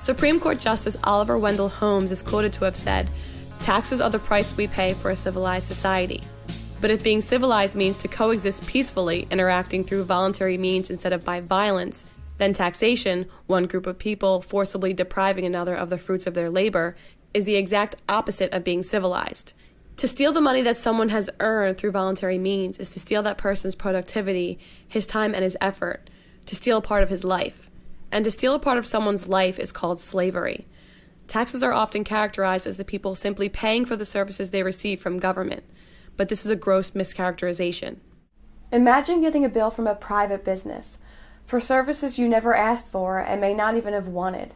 Supreme Court Justice Oliver Wendell Holmes is quoted to have said, "Taxes are the price we pay for a civilized society." But if being civilized means to coexist peacefully, interacting through voluntary means instead of by violence, then taxation, one group of people forcibly depriving another of the fruits of their labor, is the exact opposite of being civilized. To steal the money that someone has earned through voluntary means is to steal that person's productivity, his time, and his effort, to steal a part of his life. And to steal a part of someone's life is called slavery. Taxes are often characterized as the people simply paying for the services they receive from government, but this is a gross mischaracterization. Imagine getting a bill from a private business for services you never asked for and may not even have wanted.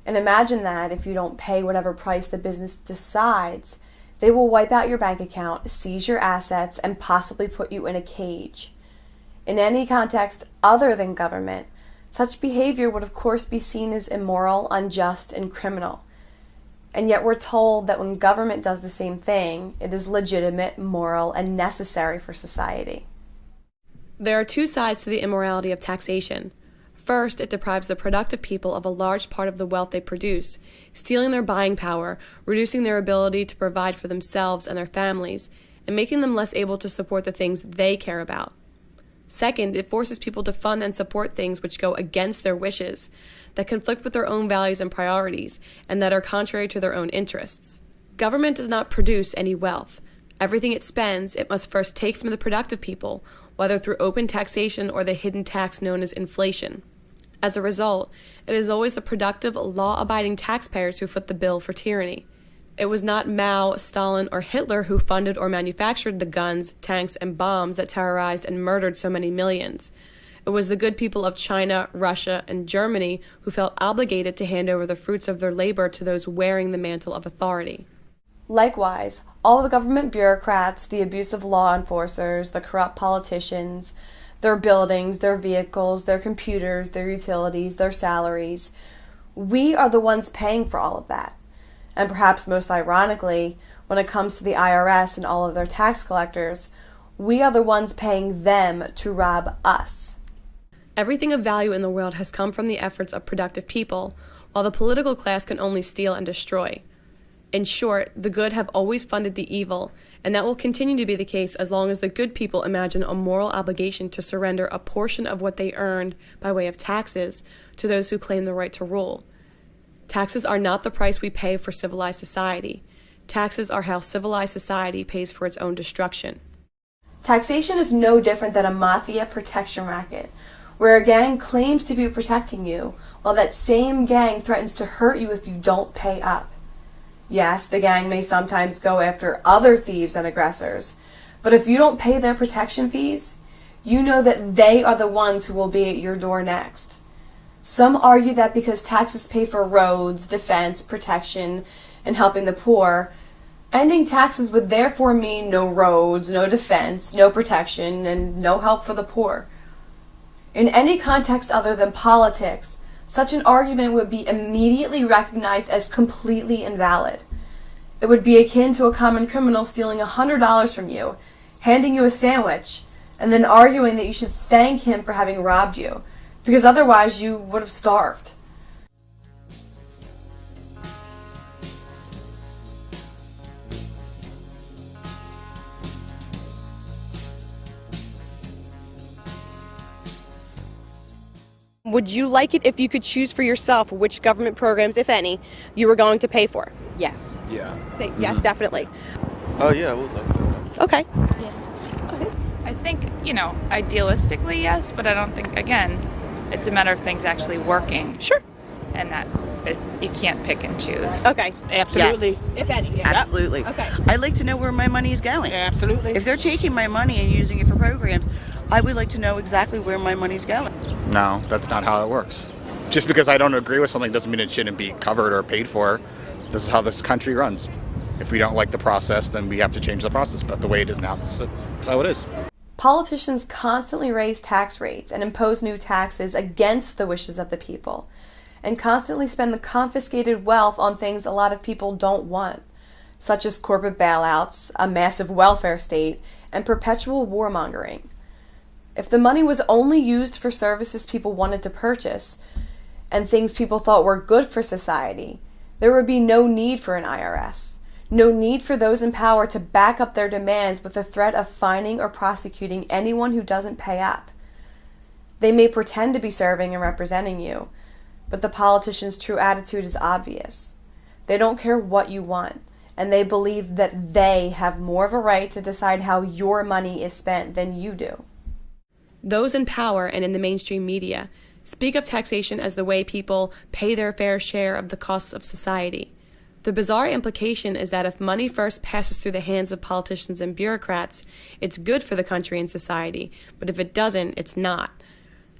And imagine that if you don't pay whatever price the business decides, they will wipe out your bank account, seize your assets, and possibly put you in a cage. In any context other than government, such behavior would of course be seen as immoral, unjust, and criminal. And yet we're told that when government does the same thing, it is legitimate, moral, and necessary for society. There are two sides to the immorality of taxation. First, it deprives the productive people of a large part of the wealth they produce, stealing their buying power, reducing their ability to provide for themselves and their families, and making them less able to support the things they care about. Second, it forces people to fund and support things which go against their wishes, that conflict with their own values and priorities, and that are contrary to their own interests. Government does not produce any wealth. Everything it spends, it must first take from the productive people, whether through open taxation or the hidden tax known as inflation. As a result, it is always the productive, law-abiding taxpayers who foot the bill for tyranny. It was not Mao, Stalin, or Hitler who funded or manufactured the guns, tanks, and bombs that terrorized and murdered so many millions. It was the good people of China, Russia, and Germany who felt obligated to hand over the fruits of their labor to those wearing the mantle of authority. Likewise, all the government bureaucrats, the abusive law enforcers, the corrupt politicians, their buildings, their vehicles, their computers, their utilities, their salaries, we are the ones paying for all of that. And perhaps most ironically, when it comes to the IRS and all of their tax collectors, we are the ones paying them to rob us. Everything of value in the world has come from the efforts of productive people, while the political class can only steal and destroy. In short, the good have always funded the evil, and that will continue to be the case as long as the good people imagine a moral obligation to surrender a portion of what they earned by way of taxes to those who claim the right to rule. Taxes are not the price we pay for civilized society. Taxes are how civilized society pays for its own destruction. Taxation is no different than a mafia protection racket, where a gang claims to be protecting you, while that same gang threatens to hurt you if you don't pay up. Yes, the gang may sometimes go after other thieves and aggressors, but if you don't pay their protection fees, you know that they are the ones who will be at your door next. Some argue that because taxes pay for roads, defense, protection, and helping the poor, ending taxes would therefore mean no roads, no defense, no protection, and no help for the poor. In any context other than politics, such an argument would be immediately recognized as completely invalid. It would be akin to a common criminal stealing $100 from you, handing you a sandwich, and then arguing that you should thank him for having robbed you, because otherwise you would have starved. Would you like it if you could choose for yourself which government programs, if any, you were going to pay for? Yes. Yeah. Say yes, definitely. Oh yeah, I would like that. Okay. Yeah. I think, idealistically, yes, but I don't think, again, it's a matter of things actually working. Sure. And that you can't pick and choose. Okay. Absolutely. Yes. If any. Yeah. Absolutely. Okay. I'd like to know where my money is going. Absolutely. If they're taking my money and using it for programs, I would like to know exactly where my money's going. No, that's not how it works. Just because I don't agree with something doesn't mean it shouldn't be covered or paid for. This is how this country runs. If we don't like the process, then we have to change the process. But the way it is now, that's how it is. Politicians constantly raise tax rates and impose new taxes against the wishes of the people, and constantly spend the confiscated wealth on things a lot of people don't want, such as corporate bailouts, a massive welfare state, and perpetual warmongering. If the money was only used for services people wanted to purchase, and things people thought were good for society, there would be no need for an IRS. No need for those in power to back up their demands with the threat of fining or prosecuting anyone who doesn't pay up. They may pretend to be serving and representing you, but the politicians' true attitude is obvious. They don't care what you want, and they believe that they have more of a right to decide how your money is spent than you do. Those in power and in the mainstream media speak of taxation as the way people pay their fair share of the costs of society. The bizarre implication is that if money first passes through the hands of politicians and bureaucrats, it's good for the country and society, but if it doesn't, it's not.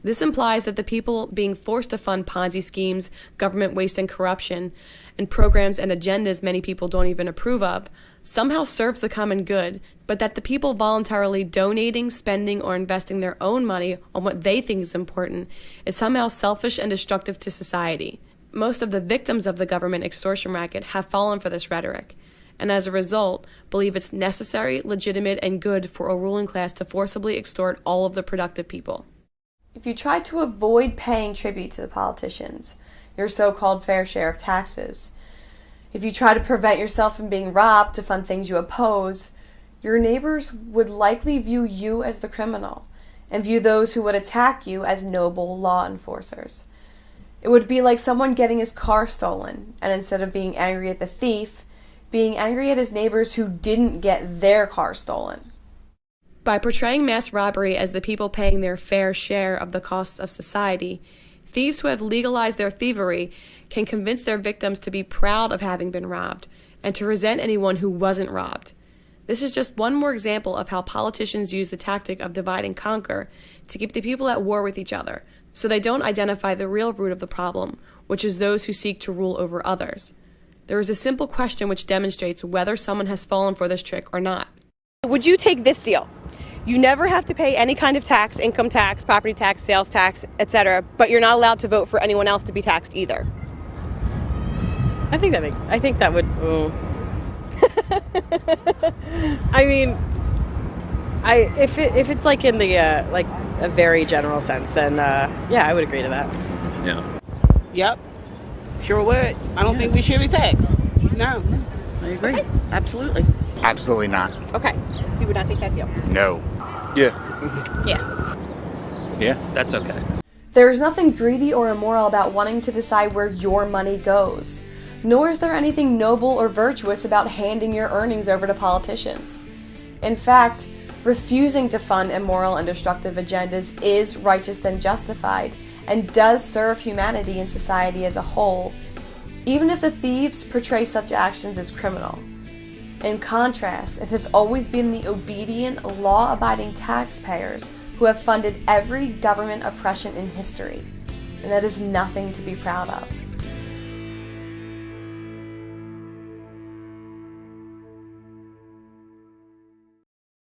This implies that the people being forced to fund Ponzi schemes, government waste and corruption, and programs and agendas many people don't even approve of, somehow serves the common good, but that the people voluntarily donating, spending, or investing their own money on what they think is important is somehow selfish and destructive to society. Most of the victims of the government extortion racket have fallen for this rhetoric, and as a result, believe it's necessary, legitimate, and good for a ruling class to forcibly extort all of the productive people. If you try to avoid paying tribute to the politicians, your so-called fair share of taxes, if you try to prevent yourself from being robbed to fund things you oppose, your neighbors would likely view you as the criminal, and view those who would attack you as noble law enforcers. It would be like someone getting his car stolen, and instead of being angry at the thief, being angry at his neighbors who didn't get their car stolen. By portraying mass robbery as the people paying their fair share of the costs of society, thieves who have legalized their thievery can convince their victims to be proud of having been robbed, and to resent anyone who wasn't robbed. This is just one more example of how politicians use the tactic of divide and conquer to keep the people at war with each other, so they don't identify the real root of the problem, which is those who seek to rule over others. There is a simple question which demonstrates whether someone has fallen for this trick or not. Would you take this deal? You never have to pay any kind of tax, income tax, property tax, sales tax, etc., but you're not allowed to vote for anyone else to be taxed either. I think that would. I mean, if it's like in the like a very general sense, then yeah, I would agree to that. Yeah. Yep. Sure would. I don't think we should be taxed. No. I agree. Okay. Absolutely. Absolutely not. Okay, so you would not take that deal? No. Yeah. Yeah. Yeah, that's okay. There is nothing greedy or immoral about wanting to decide where your money goes, nor is there anything noble or virtuous about handing your earnings over to politicians. In fact, refusing to fund immoral and destructive agendas is righteous and justified, and does serve humanity and society as a whole, even if the thieves portray such actions as criminal. In contrast, it has always been the obedient, law-abiding taxpayers who have funded every government oppression in history, and that is nothing to be proud of.